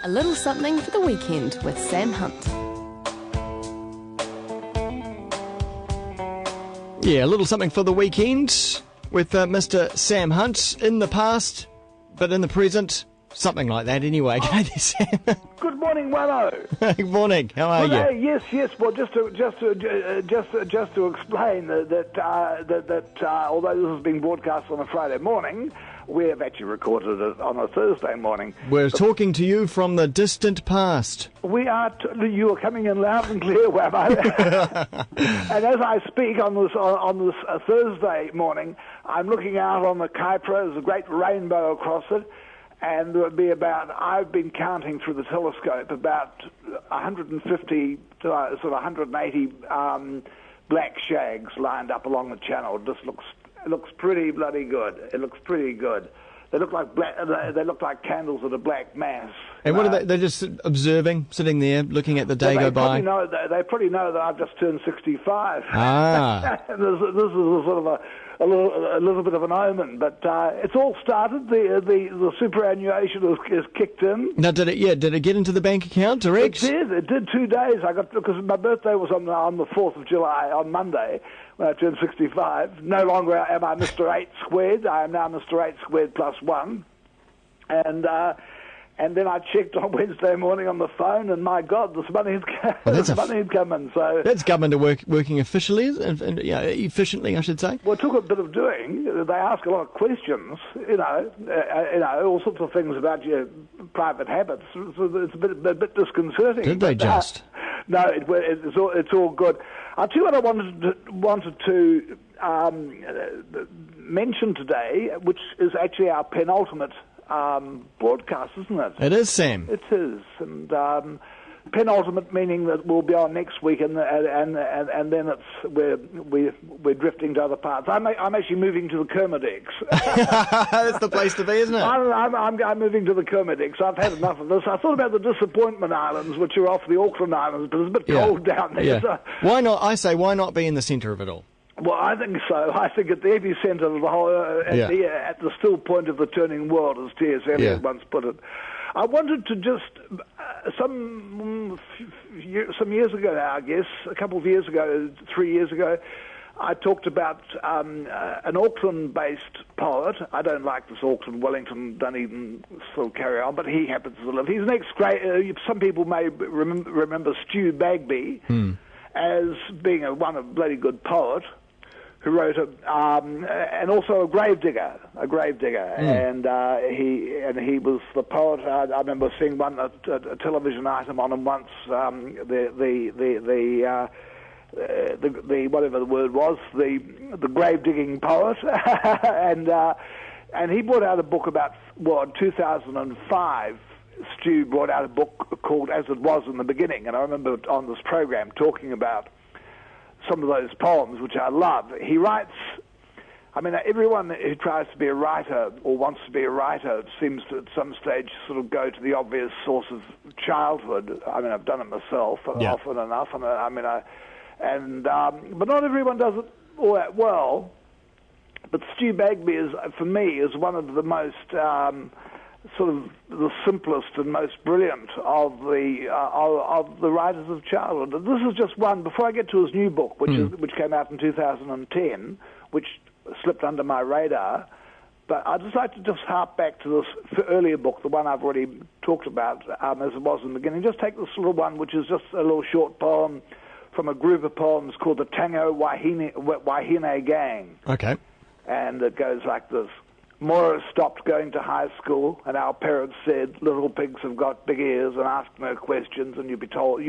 A little something for the weekend with Sam Hunt. Yeah, a little something for the weekend with Mr. Sam Hunt. In the past, but in the present, something like that anyway. G'day there, Sam. Good morning, Wammo. Good morning. How are you? Yes. Well, just to explain that although this is being broadcast on a Friday morning, we have actually recorded it on a Thursday morning. We're talking to you from the distant past. We are. You are coming in loud and clear, Wammo. And as I speak on this Thursday morning, I'm looking out on the Kaipara. There's a great rainbow across it. And there would be I've been counting through the telescope, about 150 to sort of 180 black shags lined up along the channel. It just looks pretty bloody good. It looks pretty good. They look like they look like candles at a black mass. And what are they? They're just observing, sitting there, looking at the day go by. They probably know that I've just turned 65. Ah. This is a sort of a little bit of an omen, but it's all started. The superannuation is kicked in. Now, did it get into the bank account direct? It did 2 days. Because my birthday was on the 4th of July, on Monday, when I turned 65. No longer am I Mr. 8 squared. I am now Mr. 8 squared plus 1. And then I checked on Wednesday morning on the phone, and my God, this money had come in. So that's government working officially, efficiently, I should say. Well, it took a bit of doing. They ask a lot of questions, all sorts of things about your private habits. So it's a bit disconcerting. Did they just? No, it's all good. I'll tell you what I wanted to mention today, which is actually our penultimate broadcast, isn't it? It is, Sam. It is, and penultimate meaning that we'll be on next week, and then we're drifting to other parts. I'm actually moving to the Kermadec. That's the place to be, isn't it? I'm moving to the Kermadec. I've had enough of this. I thought about the Disappointment Islands, which are off the Auckland Islands, but it's a bit cold down there. Yeah. So. Why not? I say, why not be in the centre of it all? Well, I think so. I think at the epicentre of the whole, at the still point of the turning world, as T.S. Eliot once put it. I wanted to just, some years ago now, I guess, a couple of years ago, 3 years ago, I talked about an Auckland-based poet. I don't like this Auckland, Wellington, Dunedin still carry on, but he happens to live. He's an ex-great, some people may remember Stu Bagby as being one bloody good poet, who wrote and also a gravedigger, and he was the poet. I remember seeing a television item on him once. The whatever the word was, the grave digging poet, and he brought out a book about in 2005. Stu brought out a book called As It Was in the Beginning, and I remember on this program talking about some of those poems, which I love. He writes, everyone who tries to be a writer or wants to be a writer seems to at some stage sort of go to the obvious source of childhood. I've done it myself often enough, but not everyone does it all that well. But Stu Bagby for me, is one of the most sort of the simplest and most brilliant of the writers of childhood. And this is just one. Before I get to his new book, which came out in 2010, which slipped under my radar, but I'd just like to just harp back to this earlier book, the one I've already talked about, As It Was in the Beginning. Just take this little one, which is just a little short poem from a group of poems called the Tango Wahine Gang. Okay. And it goes like this. Maura stopped going to high school, and our parents said, "Little pigs have got big ears, and ask no questions, and you'll be told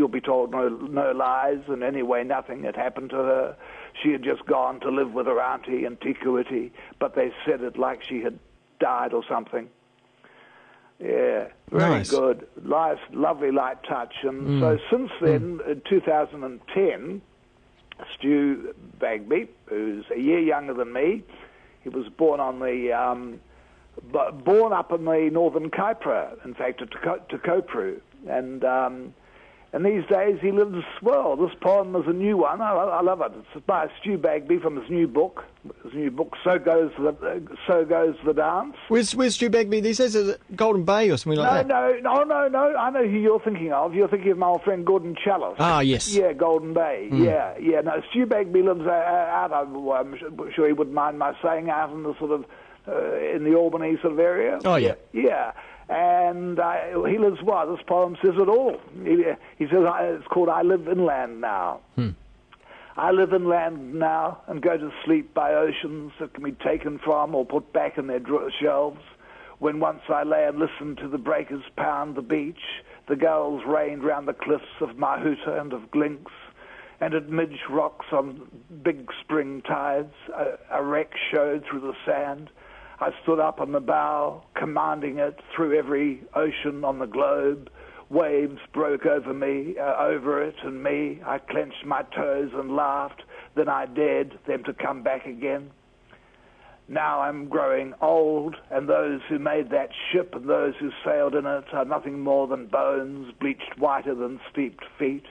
no lies." And anyway, nothing had happened to her. She had just gone to live with her auntie in Tikuiti, but they said it like she had died or something. Yeah, very good, nice, lovely, light touch. And so since then, in 2010, Stu Bagby, who's a year younger than me. He was born up in the northern Kaipara, in fact, at Te Kopuru, And these days he lives well. This poem is a new one. I love it. It's by Stu Bagby from his new book. So Goes the Dance. Where's Stu Bagby these days? Is it Golden Bay or something like that? No. I know who you're thinking of. You're thinking of my old friend Gordon Chalice. Ah, yes. Yeah, Golden Bay. Yeah. No, Stu Bagby lives out. I'm sure he wouldn't mind my saying, out in the sort of in the Albany sort of area. Oh yeah. Yeah. And he lives well. This poem says it all. He says, it's called I Live Inland Now. I live inland now and go to sleep by oceans that can be taken from or put back in their shelves. When once I lay and listened to the breakers pound the beach, the gulls rained round the cliffs of Mahuta and of Glinks, and at Midge Rocks on big spring tides, a wreck showed through the sand. I stood up on the bow, commanding it through every ocean on the globe. Waves broke over me, over it and me. I clenched my toes and laughed. Then I dared them to come back again. Now I'm growing old, and those who made that ship and those who sailed in it are nothing more than bones, bleached whiter than steeped feet.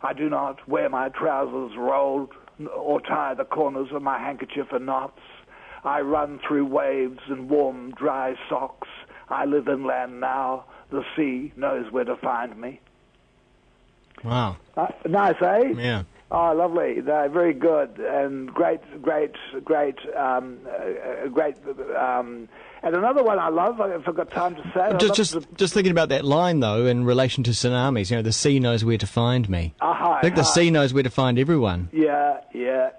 I do not wear my trousers rolled or tie the corners of my handkerchief in knots. I run through waves in warm, dry socks. I live inland now. The sea knows where to find me. Wow. Nice, eh? Yeah. Oh, lovely. No, very good and great. And another one I love, if I've got time to say. Just thinking about that line, though, in relation to tsunamis, the sea knows where to find me. I think the sea knows where to find everyone. Yeah,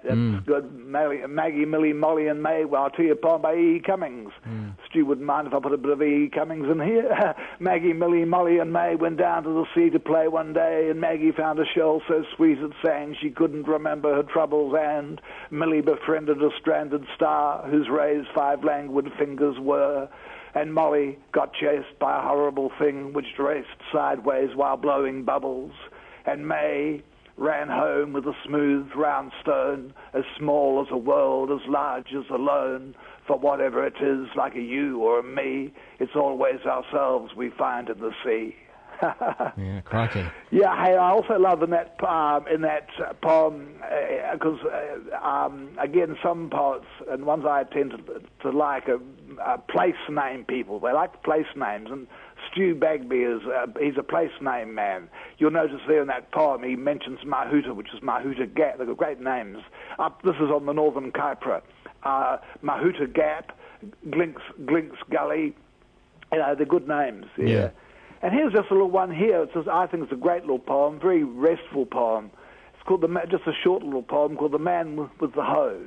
that's good. Maggie, Millie, Molly and May, well, I'll tell you a poem by E. Cummings. Stu wouldn't mind if I put a bit of E. Cummings in here. Maggie, Millie, Molly and May went down to the sea to play one day, and Maggie found a shell so sweet it sang she couldn't remember her troubles, and Millie befriended a stranded star whose raised 5 languid fingers were, and Molly got chased by a horrible thing which raced sideways while blowing bubbles, and May ran home with a smooth round stone, as small as a world, as large as alone, for whatever it is, like a you or a me, it's always ourselves we find in the sea. Yeah, crikey. Yeah, hey, I also love in that poem, because, again, some poets, and ones I tend to like, are place name people. They like place names, and Stu Bagby he's a place name man. You'll notice there in that poem he mentions Mahuta, which is Mahuta Gap. They've got great names. This is on the Northern Kaipara. Mahuta Gap, Glinks Gully, they're good names. Yeah. And here's just a little one here. It says, I think it's a great little poem, very restful poem. It's called just a short little poem called The Man with the Hoe.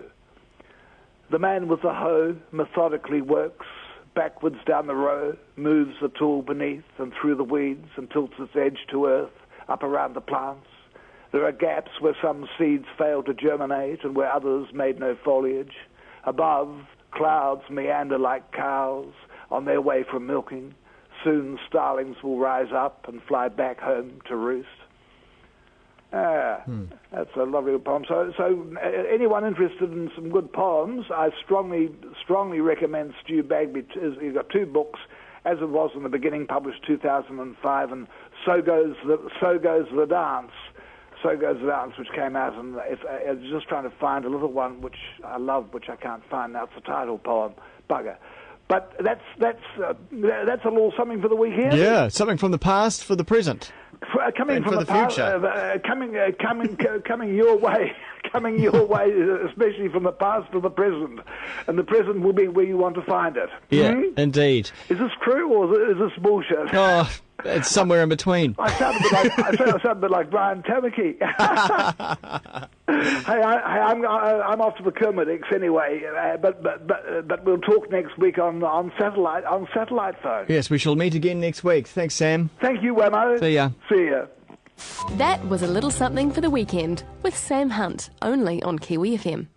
The man with the hoe methodically works backwards down the row, moves the tool beneath and through the weeds and tilts its edge to earth, up around the plants. There are gaps where some seeds failed to germinate and where others made no foliage. Above, clouds meander like cows on their way from milking. Soon starlings will rise up and fly back home to roost. That's a lovely poem. So anyone interested in some good poems, I strongly recommend Stu Bagby. He's got 2 books, As It Was in the Beginning, published 2005, and So Goes the Dance. So Goes the Dance, which came out, and I was just trying to find a little one which I love, which I can't find now. It's a title poem, bugger. But that's a little something for the weekend. Yeah, something from the past for the present. Coming from the past, future. Coming your way, especially from the past to the present, and the present will be where you want to find it. Yeah, indeed. Is this true or is this bullshit? Oh, it's somewhere in between. I sound a bit like Brian Tamaki. Hey, I'm off to the Kermodics anyway, but we'll talk next week on satellite phone. Yes, we shall meet again next week. Thanks, Sam. Thank you, Wammo. See ya. See ya. That was a little something for the weekend with Sam Hunt, only on Kiwi FM.